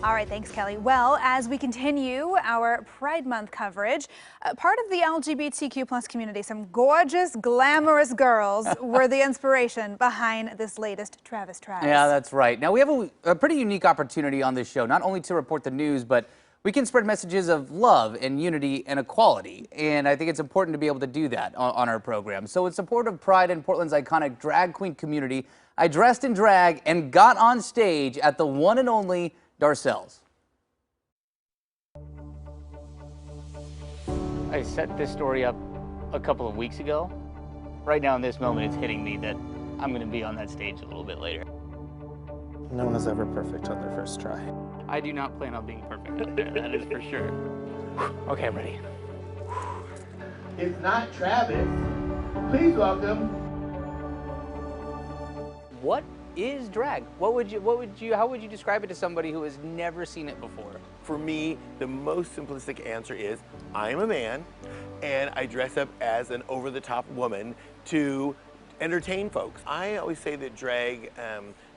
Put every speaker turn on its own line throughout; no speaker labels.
All right, thanks, Kelly. Well, as we continue our Pride Month coverage, part of the LGBTQ plus community, some gorgeous, glamorous girls were the inspiration behind this latest Travis Tries.
Yeah, that's right. Now, we have a pretty unique opportunity on this show, not only to report the news, but we can spread messages of love and unity and equality. And I think it's important to be able to do that on our program. So in support of Pride and Portland's iconic drag queen community, I dressed in drag and got on stage at the one and only Darcel's. I set this story up a couple of weeks ago. Right now in this moment, it's hitting me that I'm going to be on that stage a little bit later.
No one is ever perfect on their first try.
I do not plan on being perfect up there, that is for sure. Okay, I'm ready.
It's not Travis. Please welcome.
What is drag? How would you describe it to somebody who has never seen it before?
For me, the most simplistic answer is I'm a man and I dress up as an over-the-top woman to entertain folks. I always say that drag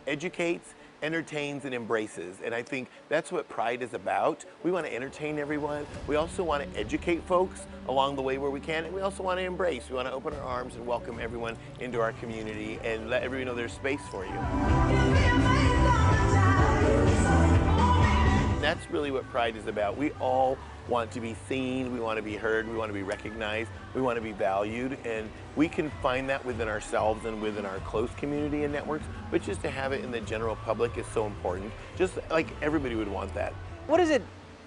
educates, entertains, and embraces, and I think that's what Pride is about. We want to entertain everyone. We also want to educate folks along the way where we can, and we also want to embrace. We want to open our arms and welcome everyone into our community and let everyone know there's space for you. That's really what Pride is about. We all want to be seen, we want to be heard, we want to be recognized, we want to be valued, and we can find that within ourselves and within our close community and networks, but just to have it in the general public is so important, just like everybody would want that.
What does it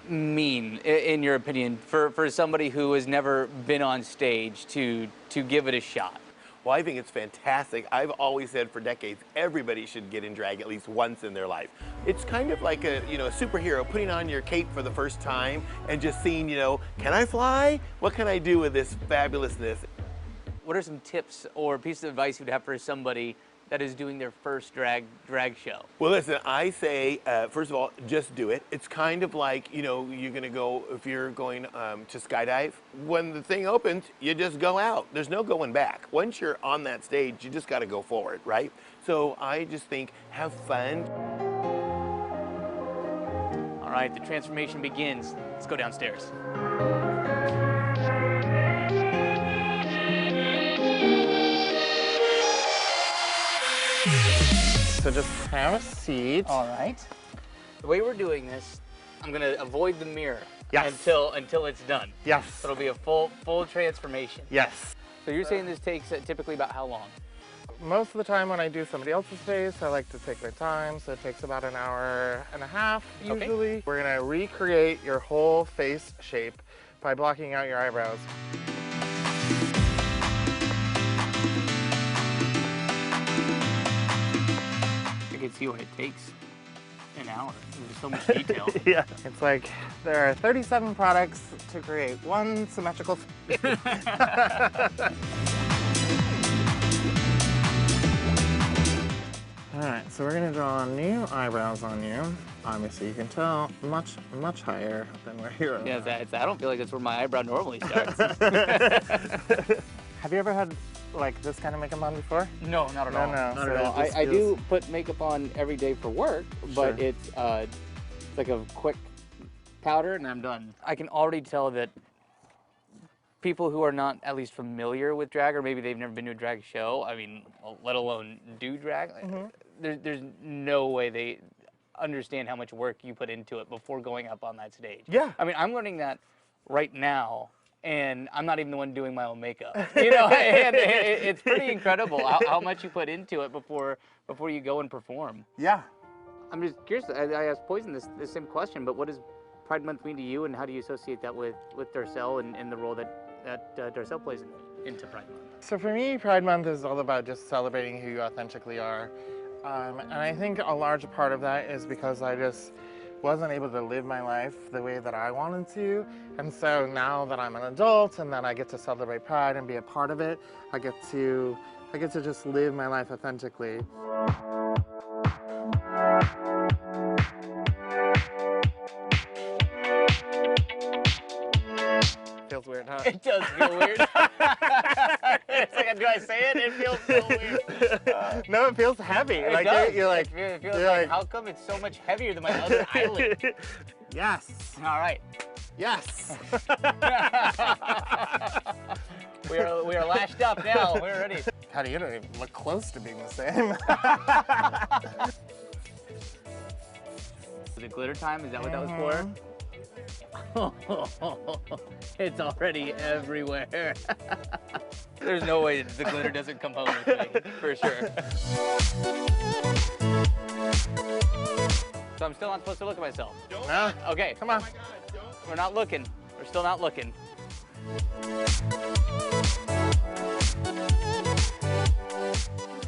mean, in your opinion, for somebody who has never been on stage to give it a shot?
Well, I think it's fantastic. I've always said for decades, everybody should get in drag at least once in their life. It's kind of like a superhero putting on your cape for the first time and just seeing, can I fly? What can I do with this fabulousness?
What are some tips or pieces of advice you'd have for somebody that is doing their first drag show?
Well, listen, I say, first of all, just do it. It's kind of like, you're gonna go, if you're going to skydive, when the thing opens, you just go out. There's no going back. Once you're on that stage, you just gotta go forward, right? So I just think, have fun.
All right, the transformation begins. Let's go downstairs.
So just have a seat.
All right. The way we're doing this, I'm gonna avoid the mirror until it's done.
Yes.
So it'll be a full transformation.
Yes.
So you're saying this takes typically about how long?
Most of the time when I do somebody else's face, I like to take my time, so it takes about an hour and a half usually. Okay. We're gonna recreate your whole face shape by blocking out your eyebrows.
I can see why it takes an hour. There's so much detail.
Yeah. It's like there are 37 products to create one symmetrical face. Alright, so we're going to draw new eyebrows on you. Obviously, you can tell much, much higher than where you're
Yeah, I don't feel like that's where my eyebrow normally starts.
Have you ever had like this kind of makeup on before?
No, not at all.
No,
not at all. I do put makeup on every day for work, but
Sure.
it's like a quick powder and I'm done. I can already tell that people who are not at least familiar with drag, or maybe they've never been to a drag show, I mean, let alone do drag, there's no way they understand how much work you put into it before going up on that stage.
Yeah.
I mean, I'm learning that right now, and I'm not even the one doing my own makeup. And it's pretty incredible how much you put into it before you go and perform.
Yeah.
I'm just curious, I asked Poison this same question, but what does Pride Month mean to you, and how do you associate that with Darcel and the role that Darcel plays into Pride Month?
So for me, Pride Month is all about just celebrating who you authentically are. And I think a large part of that is because I just wasn't able to live my life the way that I wanted to. And so now that I'm an adult and that I get to celebrate Pride and be a part of it, I get to just live my life authentically. Feels weird, huh?
It does feel weird. It's like I'm
I say it, it feels so weird. No, it feels heavy.
It
Like
does.
you're like,
it feels
you're
like, how come it's so much heavier than my other eyelid?
yes,
All right.
yes.
We are lashed up now. We're ready.
God, you don't even look close to being the same.
The glitter time, is that what that was for? It's already everywhere. There's no way the glitter doesn't come home with me, for sure. So I'm still not supposed to look at myself.
No?
Okay.
Come on.
We're not looking. We're still not looking.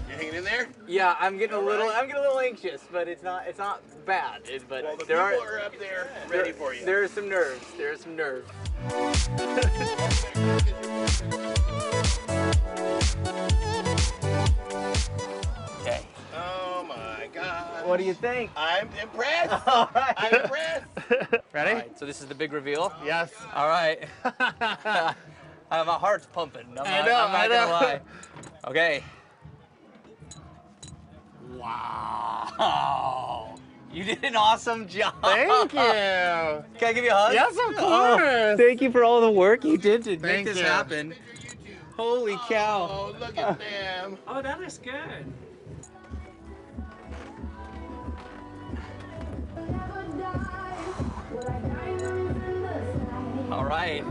You hanging in there?
Yeah, I'm getting a little anxious, but it's not bad. But
Well, the
there
people are up there ready for you.
There are some nerves. There are some nerves. Okay.
Oh my God.
What do you think?
I'm impressed.
All right.
I'm impressed.
Ready?
All right, so this is the big reveal.
Yes.
All right. My heart's pumping. I'm
know,
not
I
gonna
know.
lie. Okay. Wow. You did an awesome job.
Thank you.
Can I give you a hug?
Yes, of course.
Thank you for all the work you did to make
Thank
this
you.
happen. Holy cow.
Oh, look at them.
Oh, that is good.
All right.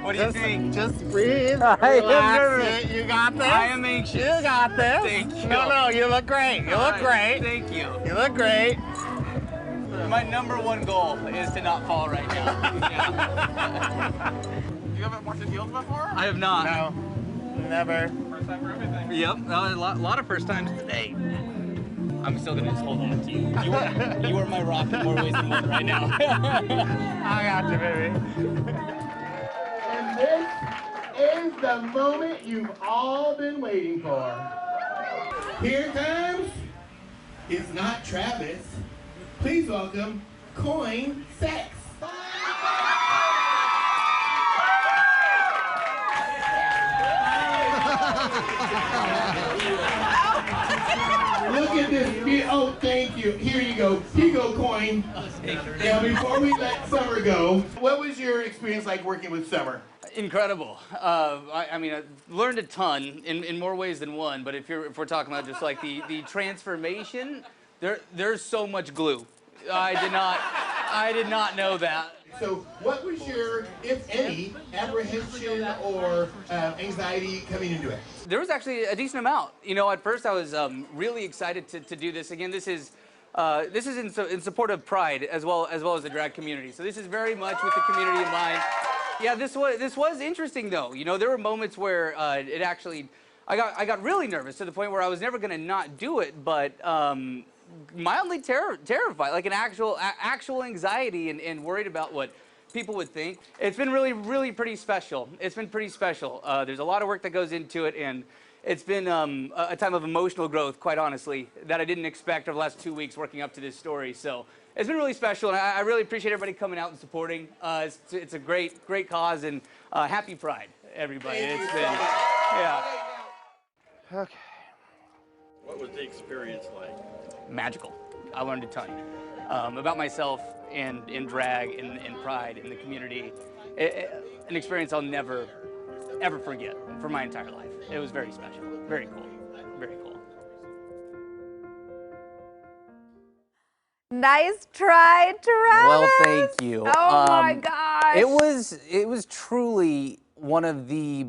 What do you think?
Just breathe.
I am
Relax
nervous.
it. You got this.
I am anxious.
You got this.
Thank you.
No, you look great. You
All
look
right,
great.
Thank you.
You look great.
My #1 goal is to not fall right now. Yeah.
You haven't walked in field before?
I have not.
No, never.
First time for everything.
Yep, a lot of first times today. I'm still gonna just hold on to you. You are my rock in more ways than one right now.
I got you, baby.
And this is the moment you've all been waiting for. Here it comes. It's not Travis. Please welcome Coin Sex. Look at this. Oh, thank you. Here you go. Here you go, Coin. Now, before we let Summer go, what was your experience like working with Summer?
Incredible. I mean, I learned a ton in more ways than one. But if we're talking about just like the transformation, there's so much glue. I did not know that.
So what was your, if any, apprehension or anxiety coming into it?
There was actually a decent amount. You know, at first I was really excited to do this. Again, this is in support of Pride as well as the drag community. So this is very much with the community in mind. Yeah, this was interesting though. You know, there were moments where it actually, I got really nervous to the point where I was never gonna not do it, but mildly terrified, like an actual anxiety and worried about what people would think. It's been really pretty special. It's been pretty special. There's a lot of work that goes into it, and it's been a time of emotional growth, quite honestly, that I didn't expect over the last 2 weeks working up to this story. So it's been really special, and I really appreciate everybody coming out and supporting. It's a great cause, and happy Pride, everybody. It's been, yeah.
Okay.
What was the experience like?
Magical. I learned a ton about myself and in drag, in Pride, in the community. An experience I'll never, ever forget for my entire life. It was very special. Very cool. Very cool.
Nice try, Travis.
Well, thank you.
Oh my gosh.
It was truly one of the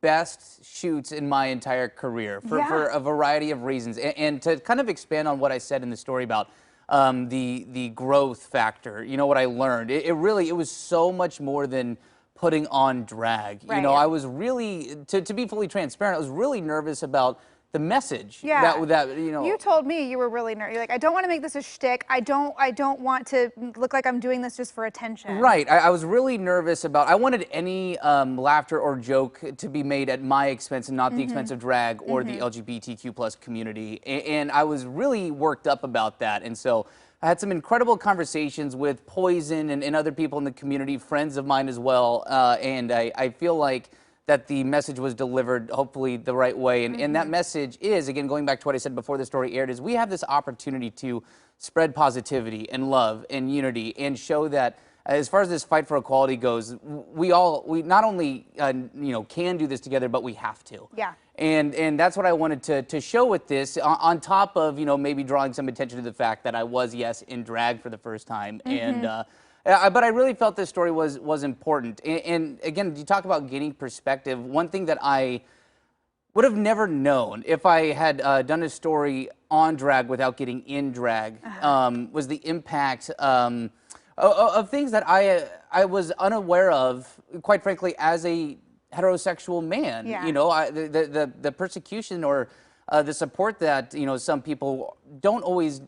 best shoots in my entire career for a variety of reasons. And to kind of expand on what I said in the story about the growth factor, you know, what I learned, it was so much more than putting on drag.
Right.
You know, I was really, to be fully transparent, I was really nervous about the message that you know.
You told me you were really nervous. You're like, I don't want to make this a shtick. I don't want to look like I'm doing this just for attention.
Right. I was really nervous about. I wanted any laughter or joke to be made at my expense and not the expense of drag or the LGBTQ+ community. And I was really worked up about that. And so I had some incredible conversations with Poison and other people in the community, friends of mine as well. And I feel like that the message was delivered hopefully the right way. And that message is, again, going back to what I said before the story aired, is we have this opportunity to spread positivity and love and unity and show that as far as this fight for equality goes, we not only can do this together, but we have to.
Yeah.
And that's what I wanted to show with this, on top of maybe drawing some attention to the fact that I was, yes, in drag for the first time. But I really felt this story was important. And again, you talk about gaining perspective. One thing that I would have never known if I had done a story on drag without getting in drag was the impact of things that I was unaware of, quite frankly, as a heterosexual man.
Yeah.
The persecution or the support that some people don't always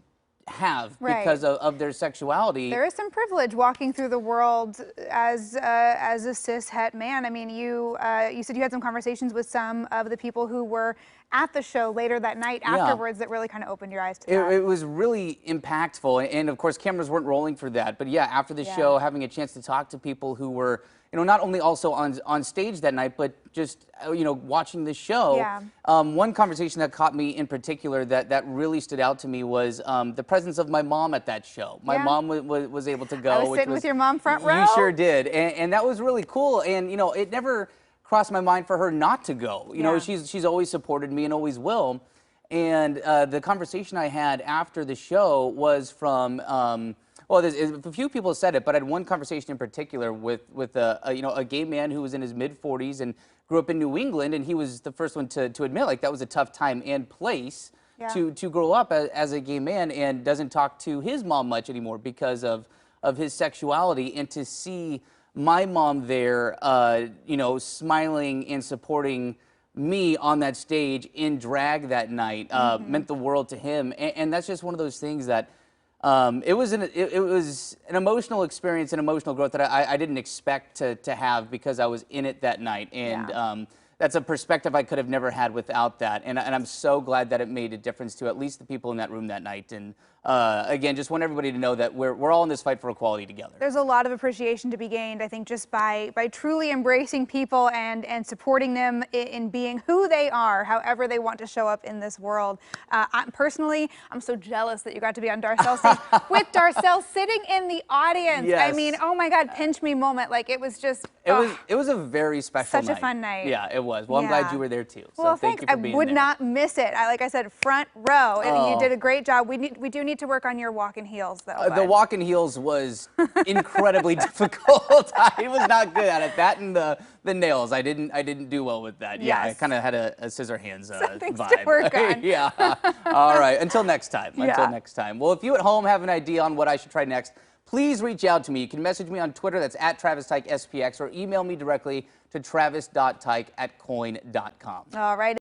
have because of their sexuality.
There is some privilege walking through the world as a cis het man. I mean, you said you had some conversations with some of the people who were at the show later that night afterwards that really kind of opened your eyes to that.
It was really impactful, and of course cameras weren't rolling for that. But yeah, after the show, having a chance to talk to people who were not only also on stage that night, but just watching the show.
Yeah.
One conversation that caught me in particular that really stood out to me was the presence of my mom at that show. My mom was able to go.
I was sitting with your mom front row.
You sure did, and that was really cool. And it never crossed my mind for her not to go. She's always supported me and always will. And the conversation I had after the show was from. Well, a few people said it, but I had one conversation in particular with a gay man who was in his mid-40s and grew up in New England, and he was the first one to admit like that was a tough time and place to grow up as a gay man, and doesn't talk to his mom much anymore because of his sexuality. And to see my mom there, smiling and supporting me on that stage in drag that night meant the world to him, and that's just one of those things that. It was an emotional experience and emotional growth that I didn't expect to have because I was in it that night, and that's a perspective I could have never had without that, and I'm so glad that it made a difference to at least the people in that room that night. And again, just want everybody to know that we're all in this fight for equality together.
There's a lot of appreciation to be gained, I think, just by truly embracing people and supporting them in being who they are, however they want to show up in this world. Personally, I'm so jealous that you got to be on Darcel's stage with Darcel sitting in the audience.
Yes.
I mean, oh my God, pinch me moment. Like, it was just.
It was a very special
such a fun night.
Yeah, it was. Well, I'm glad you were there too. So
well,
thank you for being there.
I would not miss it. Like I said, front row. And you did a great job. We do need to work on your walk in heels, though.
The walk in heels was incredibly difficult. I was not good at it. That and the nails, I didn't do well with that. Yeah, I kind of had a scissor hands
Things
vibe.
to work on.
Yeah. All right. Until next time. Until next time. Well, if you at home have an idea on what I should try next, please reach out to me. You can message me on Twitter. That's @TravisTykeSPX, or email me directly to travis.tyke@coin.com.
All right.